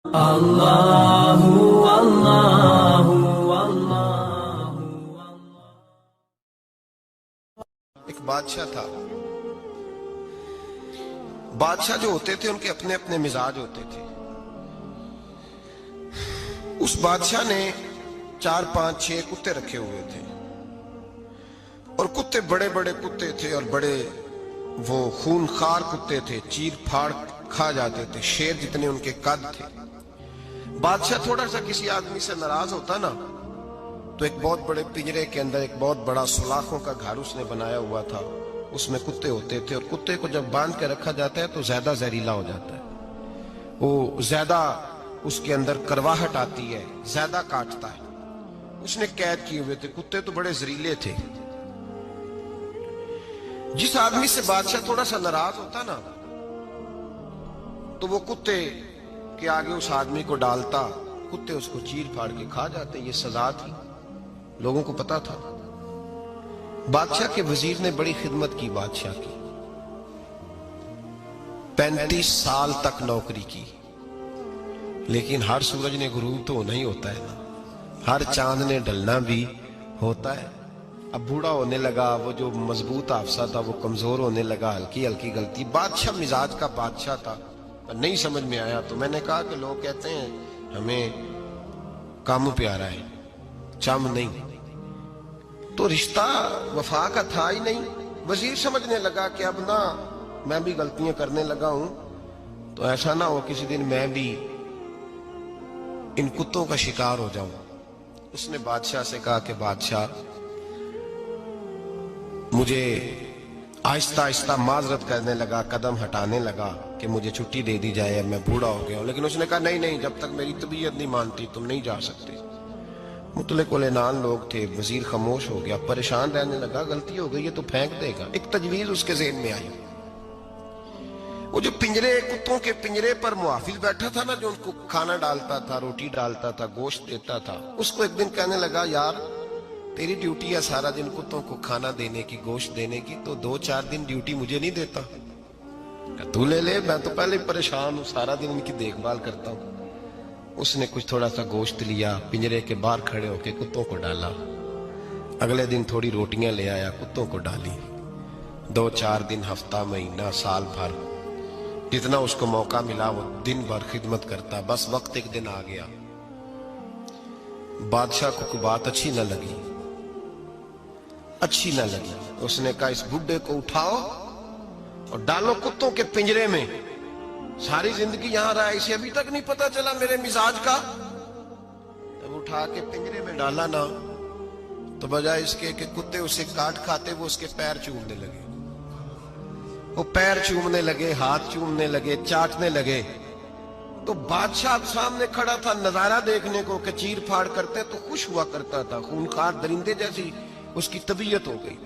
اللہ اللہ اللہ۔ ایک بادشاہ تھا۔ بادشاہ جو ہوتے تھے ان کے اپنے اپنے مزاج ہوتے تھے۔ اس بادشاہ نے 4 5 6 کتے رکھے ہوئے تھے، اور کتے بڑے بڑے کتے تھے، اور بڑے وہ خونخوار کتے تھے، چیر پھاڑ کھا جاتے تھے، شیر جتنے ان کے قد تھے۔ بادشاہ تھوڑا سا کسی آدمی سے ناراض ہوتا نا، تو ایک بہت بڑے پنجرے کے اندر ایک بہت بڑا سلاخوں کا گھر اس نے بنایا ہوا تھا، اس میں کتے ہوتے تھے، اور کتے کو جب باندھ کے رکھا جاتا ہے تو زیادہ زہریلا ہو جاتا ہے، وہ زیادہ اس کے اندر کرواہٹ آتی ہے، زیادہ کاٹتا ہے۔ اس نے قید کیے ہوئے تھے، کتے تو بڑے زہریلے تھے۔ جس آدمی سے بادشاہ تھوڑا سا ناراض ہوتا نا، تو وہ کتے کے آگے اس آدمی کو ڈالتا، کتے اس کو چیر پھاڑ کے کھا جاتے۔ یہ سزا تھی، لوگوں کو پتا تھا۔ بادشاہ کے وزیر نے بڑی خدمت کی بادشاہ کی، 35 سال تک نوکری کی، لیکن ہر سورج نے غروب تو ہونا ہی ہوتا ہے نا، ہر چاند نے ڈلنا بھی ہوتا ہے۔ اب بوڑھا ہونے لگا، وہ جو مضبوط حافظہ تھا وہ کمزور ہونے لگا، ہلکی ہلکی غلطی۔ بادشاہ مزاج کا بادشاہ تھا، نہیں سمجھ میں آیا تو میں نے کہا کہ لوگ کہتے ہیں ہمیں کام پیارا ہے، چم نہیں، تو رشتہ وفا کا تھا ہی نہیں۔ وزیر سمجھنے لگا کہ اب نہ میں بھی غلطیاں کرنے لگا ہوں، تو ایسا نہ ہو کسی دن میں بھی ان کتوں کا شکار ہو جاؤں۔ اس نے بادشاہ سے کہا کہ بادشاہ، مجھے آہستہ آہستہ معذرت کرنے لگا، قدم ہٹانے لگا کہ مجھے چھٹی دے دی جائے، اب میں بوڑھا ہو گیا ہوں۔ لیکن اس نے کہا نہیں نہیں، جب تک میری طبیعت نہیں مانتی تم نہیں جا سکتے۔ مطلق العنان لوگ تھے، وزیر خاموش ہو گیا، پریشان رہنے لگا، غلطی ہو گئی ہے تو پھینک دے گا۔ ایک تجویز اس کے ذہن میں آئی، وہ جو پنجرے، کتوں کے پنجرے پر محافظ بیٹھا تھا نا، جو ان کو کھانا ڈالتا تھا، روٹی ڈالتا تھا، گوشت دیتا تھا، اس کو ایک دن کہنے لگا یار تیری ڈیوٹی ہے سارا دن کتوں کو کھانا دینے کی، گوشت دینے کی، تو 2 4 دن ڈیوٹی مجھے نہیں دیتا؟ تو لے لے، میں تو پہلے پریشان ہوں، سارا دن ان کی دیکھ بھال کرتا ہوں۔ اس نے کچھ تھوڑا سا گوشت لیا، پنجرے کے باہر کھڑے ہو کے کتوں کو ڈالا۔ اگلے دن تھوڑی روٹیاں لے آیا، کتوں کو ڈالی۔ 2 4 دن، ہفتہ، مہینہ، سال بھر، جتنا اس کو موقع ملا وہ دن بھر خدمت کرتا۔ بس وقت ایک دن آ گیا، بادشاہ کو کوئی بات اچھی نہ لگی، اس نے کہا اس بڈھے کو اٹھاؤ اور ڈالو کتوں کے پنجرے میں، ساری زندگی یہاں رہا، اسے ابھی تک نہیں پتا چلا میرے مزاج کا۔ جب اٹھا کے پنجرے میں ڈالا نا، تو بجائے اس کے کہ کتے اسے کاٹ کھاتے، وہ اس کے پیر چومنے لگے، وہ پیر چومنے لگے، ہاتھ چومنے لگے، چاٹنے لگے۔ تو بادشاہ سامنے کھڑا تھا نظارہ دیکھنے کو کہ چیر پھاڑ کرتے تو خوش ہوا کرتا تھا، خونخوار درندے جیسی اس کی طبیعت ہو گئی۔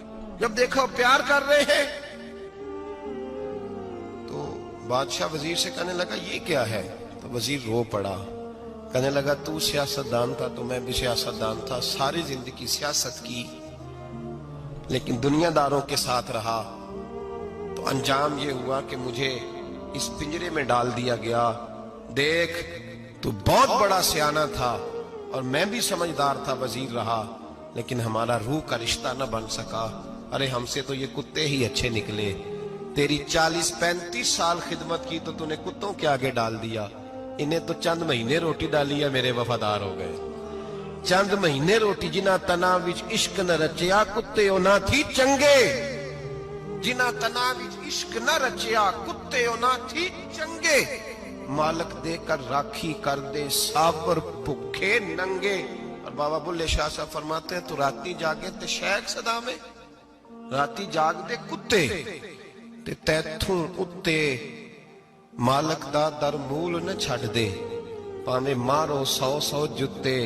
جب دیکھا پیار کر رہے ہیں تو بادشاہ وزیر سے کہنے لگا یہ کیا ہے؟ تو وزیر رو پڑا، کہنے لگا تو سیاستدان تھا تو میں بھی سیاستدان تھا، ساری زندگی سیاست کی، لیکن دنیا داروں کے ساتھ رہا، تو انجام یہ ہوا کہ مجھے اس پنجرے میں ڈال دیا گیا۔ دیکھ تو بہت بڑا سیانہ تھا اور میں بھی سمجھدار تھا، وزیر رہا، لیکن ہمارا روح کا رشتہ نہ بن سکا۔ ارے ہم سے تو یہ کتے ہی اچھے نکلے، تیری 40 35 سال خدمت کی تو نے کتوں کے آگے ڈال دیا، انہیں تو چند مہینے روٹی ڈالی ہے، میرے وفادار ہو گئے۔ چند مہینے روٹی، جنہ تنا وچ عشق نہ رچیا، کتے او نہ تھی چنگے، جنہ تنا وچ عشق نہ رچیا، کتے او نہ تھی چنگے، مالک دے کر راکھی کر دے، سابر بھکھے ننگے۔ اور بابا بلے شاہ صاحب فرماتے ہیں تو راتی جاگے تے شیخ صدا میں، راتی جاگ دے کتے تے تیتھوں اتے، مالک دا در مول نہ چھڑ دے، پاویں مارو 100 100 جتے،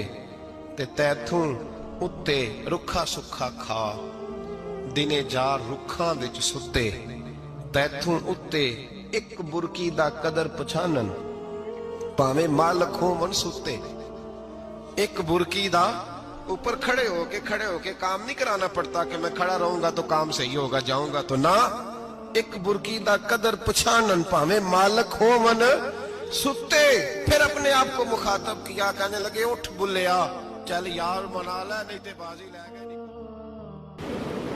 تے تیتھوں اتے رکھا سکھا کھا، دنے جار رکھاں وچ ستے، تیتھوں اتے ایک برکی دا قدر پچھانن، پاویں مالک ہو من ستے۔ ایک برکی دا اوپر کھڑے ہو کے کام نہیں کرانا پڑتا کہ میں کھڑا رہوں گا تو کام صحیح ہوگا، جاؤں گا تو نہ، ایک برکی دا قدر پچھانن، پاویں مالک ہو من सुते फिर अपने आप को मुखातब किया, कहने लगे उठ बुल्लिया, चल यार मना ले, नहीं ते बाजी ले गए।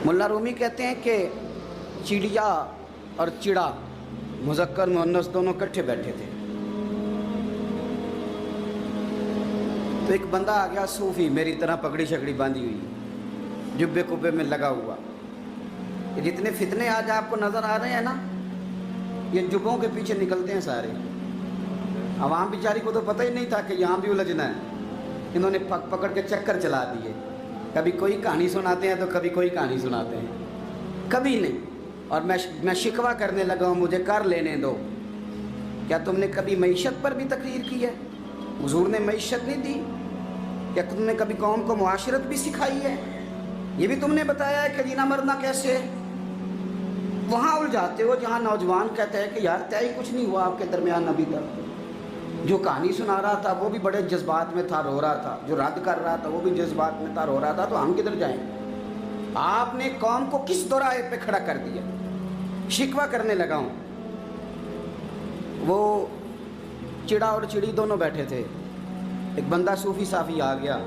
मुल्ला रूमी कहते हैं कि चिड़िया और चिड़ा मुज़क्कर मुअन्नस दोनों इकट्ठे बैठे थे। तो एक बंदा आ गया सूफी, मेरी तरह पगड़ी शकड़ी बांधी हुई, जुब्बे कुब्बे में लगा हुआ। ये जितने फितने आज आपको नज़र आ रहे हैं ना, ये जुब्बों के पीछे निकलते हैं सारे। आवाम बेचारी को तो पता ही नहीं था कि यहाँ भी उलझना है। इन्होंने पकड़ के चक्कर चला दिए, कभी कोई कहानी सुनाते हैं तो कभी कोई कहानी सुनाते हैं, कभी नहीं। और मैं शिकवा करने लगा हूँ, मुझे कर लेने दो। क्या तुमने कभी मईशत पर भी तकरीर की है? हुजूर ने मईशत नहीं दी? क्या तुमने कभी कौम को मुआशरत भी सिखाई है? ये भी तुमने बताया है कि जीना मरना कैसे है? वहाँ उलझाते हो जहाँ नौजवान कहते हैं कि यार तय कुछ नहीं हुआ आपके दरमियान अभी तक। जो कहानी सुना रहा था वो भी बड़े जज्बात में था, रो रहा था। जो रद्द कर रहा था वो भी जज्बात में था, रो रहा था। तो हम किधर जाएं? आपने कौम को किस दोराहे पे खड़ा कर दिया? शिकवा करने लगा हूँ। वो चिड़ा और चिड़ी दोनों बैठे थे। एक बंदा सूफी साफी आ गया,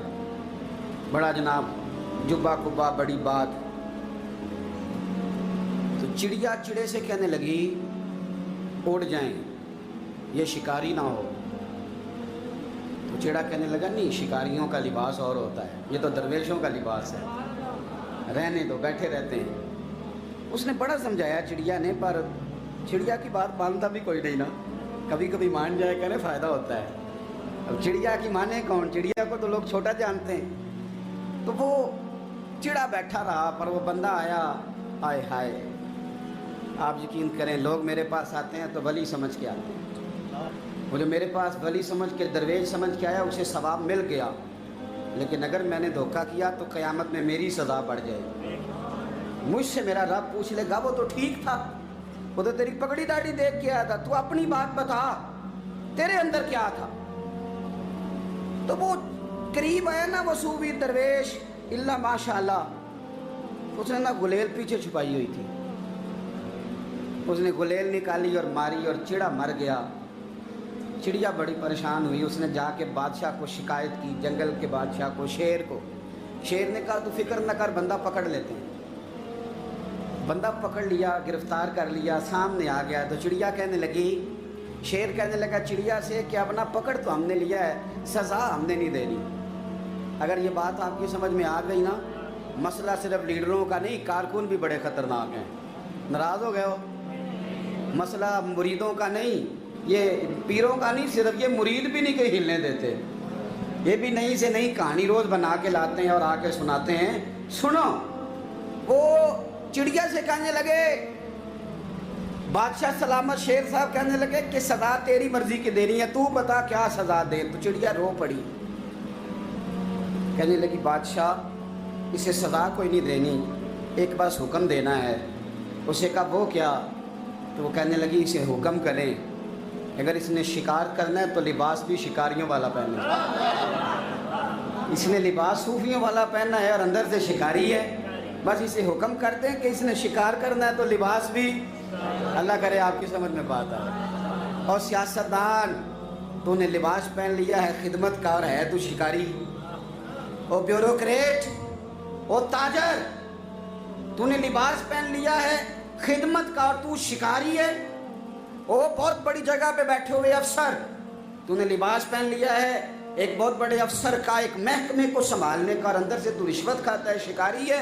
बड़ा जनाब, जुब्बा कुब्बा, बड़ी बात। तो चिड़िया चिड़े से कहने लगी उड़ जाएं, ये शिकारी ना हो। तो चिड़ा कहने लगा नहीं, शिकारियों का लिबास और होता है, ये तो दरवेशों का लिबास है, रहने दो, बैठे रहते हैं। उसने बड़ा समझाया चिड़िया ने, पर चिड़िया की बात मानता भी कोई नहीं ना। कभी कभी मान जाए करे फ़ायदा होता है। अब चिड़िया की माने कौन? चिड़िया को तो लोग छोटा जानते हैं। तो वो चिड़ा बैठा रहा, पर वो बंदा आया। आए हाय, आप यकीन करें, लोग मेरे पास आते हैं तो वली समझ के आते हैं। वो जो मेरे पास वली समझ के, दरवेश समझ के आया, उसे सवाब मिल गया। लेकिन अगर मैंने धोखा किया तो क़यामत में मेरी सज़ा बढ़ जाएगी। मुझसे मेरा रब पूछ लेगा वो तो ठीक था, वो तो तेरी पगड़ी दाढ़ी देख के आया था, तू अपनी बात बता, तेरे अंदर क्या था? तो वो करीब आया ना वो सूफी दरवेश, इल्ला माशाअल्लाह, उसने ना गुलेल पीछे छुपाई हुई थी। उसने गुलेल निकाली और मारी और चिड़ा मर गया। चिड़िया बड़ी परेशान हुई, उसने जाके बादशाह को शिकायत की, जंगल के बादशाह को, शेर को। शेर ने कहा तू फिक्र न कर, बंदा पकड़ लेते हैं। बंदा पकड़ लिया, गिरफ्तार कर लिया, सामने आ गया। तो चिड़िया कहने लगी, शेर कहने लगा चिड़िया से कि अब ना पकड़ तो हमने लिया है, सज़ा हमने नहीं देनी। अगर ये बात आपकी समझ में आ गई ना, मसला सिर्फ लीडरों का नहीं, कारकुन भी बड़े ख़तरनाक हैं। नाराज़ हो गए हो? मसला मुरीदों का नहीं, ये पीरों का नहीं, सिर्फ ये मुरीद भी नहीं कहीं हिलने देते। ये भी नई से नई कहानी रोज़ बना के लाते हैं और आके सुनाते हैं। सुनो, वो चिड़िया से कहने लगे, बादशाह सलामत शेर साहब कहने लगे कि सज़ा तेरी मर्जी की देनी है, तू बता क्या सज़ा दे। तो चिड़िया रो पड़ी, कहने लगी बादशाह इसे सज़ा कोई नहीं देनी, एक बस हुक्म देना है। उसे कहा वो क्या? तो वो कहने लगी इसे हुक्म करें, अगर इसने शिकार करना है तो लिबास भी शिकारियों वाला पहने। इसने लिबास सूफियों वाला पहनना है और अंदर से शिकारी है। बस इसे हुक्म करते हैं कि इसने शिकार करना है तो लिबास भी, अल्लाह करे आपकी समझ में बात आए। और सियासतदान, तूने लिबास पहन लिया है, खिदमतकार है तू शिकारी। और ब्यूरोक्रेट, ओ ताजर, तूने लिबास पहन लिया है, खिदमतकार, तू शिकारी है। ओ बहुत बड़ी जगह पे बैठे हुए अफसर, तूने लिबास पहन लिया है एक बहुत बड़े अफसर का, एक महकमे को संभालने का, और अंदर से तू रिश्वत खाता है, शिकारी है।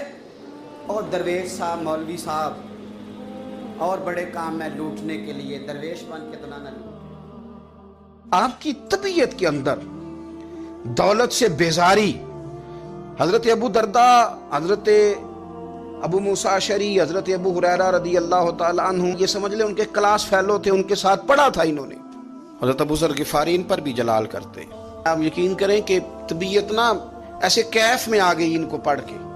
और दरवेश साहब, मौलवी साहब, और बड़े काम में लूटने के लिए दरवेश बन के तो ना लूट। आपकी तबीयत के अंदर दौलत से बेजारी, हजरत अबू दरदा, हजरत अबू मूसा अशरी, हजरत अबू हुरैरा रदी अल्लाह ताला अन्हु, ये समझ ले उनके क्लास फेलो थे, उनके साथ पढ़ा था इन्होंने। हजरत अबू ज़र गिफ़ारी इन पर भी जलाल करते। आप यकीन करें कि तबीयत ना ऐसे कैफ में आ गई इनको पढ़ के।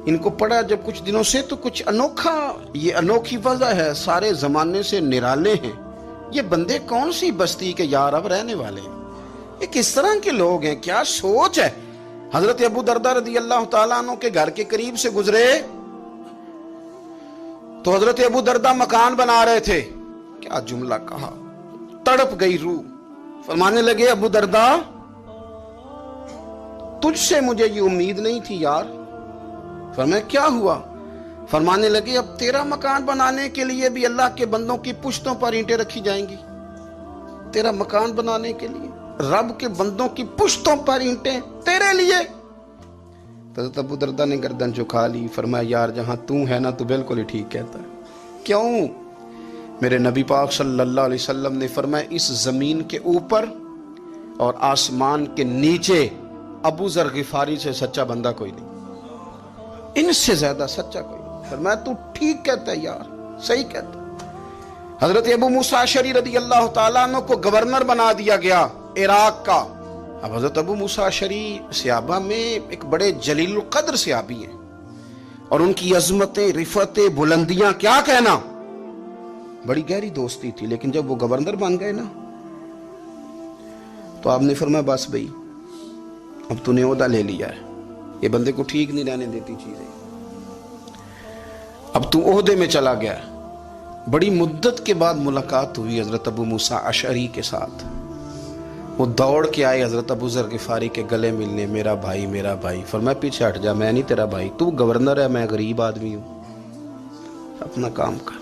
इनको पढ़ा जब कुछ दिनों से, तो कुछ अनोखा, ये अनोखी वजह है, सारे जमाने से निराले हैं ये बंदे। कौन सी बस्ती के यार अब रहने वाले हैं, ये किस तरह के लोग हैं, क्या सोच है। हजरत अबू दरदा रदी अल्लाह ताला अन्हु के घर के करीब से गुजरे तो हजरत अबू दरदा मकान बना रहे थे। क्या जुमला कहा, तड़प गई रूह। फरमाने लगे अबू दरदा, तुझसे मुझे ये उम्मीद नहीं थी यार। फरमाया क्या हुआ? फरमाने लगे अब तेरा मकान बनाने के लिए भी अल्लाह के बंदों की पुश्तों पर ईंटें रखी जाएंगी। तेरा मकान बनाने के लिए रब के बंदों की पुश्तों पर ईंटें तेरे लिए। तो अबू दरदा ने गर्दन झुका ली। फरमाया यार जहां तू है ना, तू बिल्कुल ही ठीक कहता है। क्यों? मेरे नबी पाक सल्लल्लाहु अलैहि वसल्लम ने फरमाया इस जमीन के ऊपर और आसमान के नीचे अबू जर गिफारी से सच्चा बंदा कोई नहीं, इनसे ज्यादा सच्चा कोई नहीं। फरमाया तू ठीक कहता है यार, सही कहता है। हजरत अबू मूसा अशरी रदी अल्लाह तआला अन्हु को गवर्नर बना दिया गया इराक का। अब हजरत अबू मूसा अशरी सहाबा में एक बड़े जलील कद्र सहाबी हैं और उनकी अजमतें, रिफतें, बुलंदियां क्या कहना, बड़ी गहरी दोस्ती थी। लेकिन जब वो गवर्नर बन गए ना, तो आपने फरमाया बस भाई अब तूने ओहदा ले लिया है, ये बंदे को ठीक नहीं रहने देती चीजें, अब तू ओहदे में चला गया। बड़ी मुद्दत के बाद मुलाकात हुई हजरत अबू मूसा अशरी के साथ। वो दौड़ के आए हजरत अबू जर गिफारी के गले मिलने, मेरा भाई मेरा भाई। फरमाया पीछे हट जा, मैं नहीं तेरा भाई, तू गवर्नर है, मैं गरीब आदमी हूं, अपना काम कर।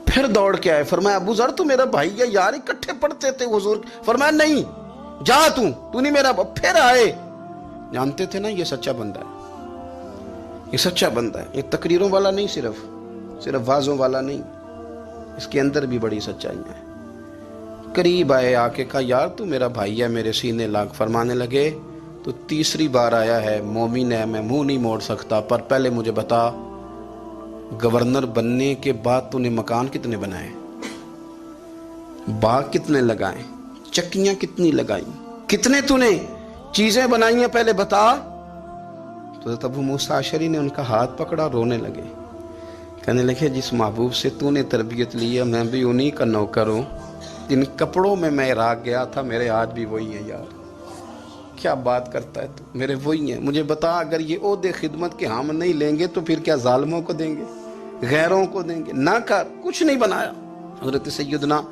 फिर दौड़ के आए, फरमाया अबू जर तू मेरा भाई है यार, इकट्ठे पढ़ते थे हुजूर। फरमाया नहीं जा, तू नहीं मेरा। फिर आए, जानते थे ना ये सच्चा बंदा है, ये सच्चा बंदा है, ये तकरीरों वाला नहीं, सिर्फ वाजों वाला नहीं, इसके अंदर भी बड़ी सच्चाइयां हैं। करीब आए, आके कहा यार तू मेरा भाई है, मेरे सीने लाग। फरमाने लगे तो तीसरी बार आया है, मोमिन है, मैं मुंह नहीं मोड़ सकता, पर पहले मुझे बता गवर्नर बनने के बाद तूने मकान कितने बनाए, बाग कितने लगाए, चक्कियां कितनी लगाई, कितने तूने चीजें बनाई हैं, पहले बता। तो अबू मूसा अशरी ने उनका हाथ पकड़ा, रोने लगे, कहने लगे जिस महबूब से तूने तरबियत ली है मैं भी उन्हीं का नौकर हूं, जिन कपड़ों में मैं इराक गया था मेरे आज भी वही है यार। क्या बात करता है तू, मेरे वही है। मुझे बता अगर ये ओहदे खिदमत के हम नहीं लेंगे तो फिर क्या जालिमों को देंगे, गैरों को देंगे? ना कर, कुछ नहीं बनाया। हजरत सैयदना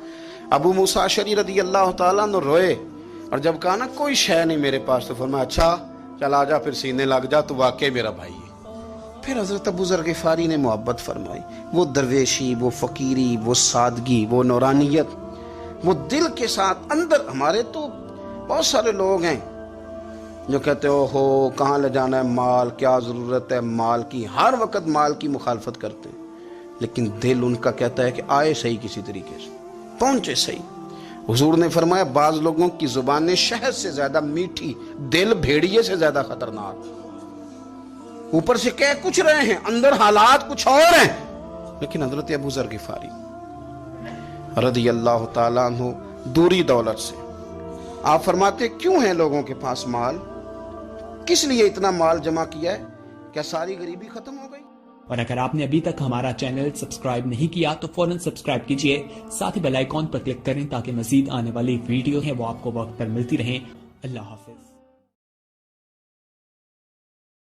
अबू मूसा अशरी रदी अल्लाह तआला अन्हु रोए और जब कहा ना कोई शय नहीं मेरे पास, तो फरमाया अच्छा चल आ जा, फिर सीने लग जा, तू वाकई मेरा भाई है। फिर हजरत अबू जर गिफारी ने मोहब्बत फरमाई, वो दरवेशी, वो फकीरी, वो सादगी, वो नौरानियत, वो दिल के साथ अंदर। हमारे तो बहुत सारे लोग हैं जो कहते हो कहाँ ले जाना है माल, क्या ज़रूरत है माल की, हर वक्त माल की मुखालफत करते हैं, लेकिन दिल उनका कहता है कि आए सही, किसी तरीके से पहुंचे सही। हुजूर ने फरमाया बाज लोगों की जुबानें शहद से ज्यादा मीठी, दिल भेड़िए से ज्यादा खतरनाक। ऊपर से कह कुछ रहे हैं, अंदर हालात कुछ और हैं। लेकिन हजरत अबू जर गिफारी रदी अल्लाह ताला अन्हु दूरी दौलत से, आप फरमाते क्यों है लोगों के पास माल, किस लिए इतना माल जमा किया है, क्या सारी गरीबी खत्म हो गई? और अगर आपने अभी तक हमारा चैनल सब्सक्राइब नहीं किया तो फौरन सब्सक्राइब कीजिए, साथ ही बेल आइकॉन पर क्लिक करें ताकि मजीद आने वाली वीडियो है वो आपको वक्त पर मिलती रहे। अल्लाह हाफिज।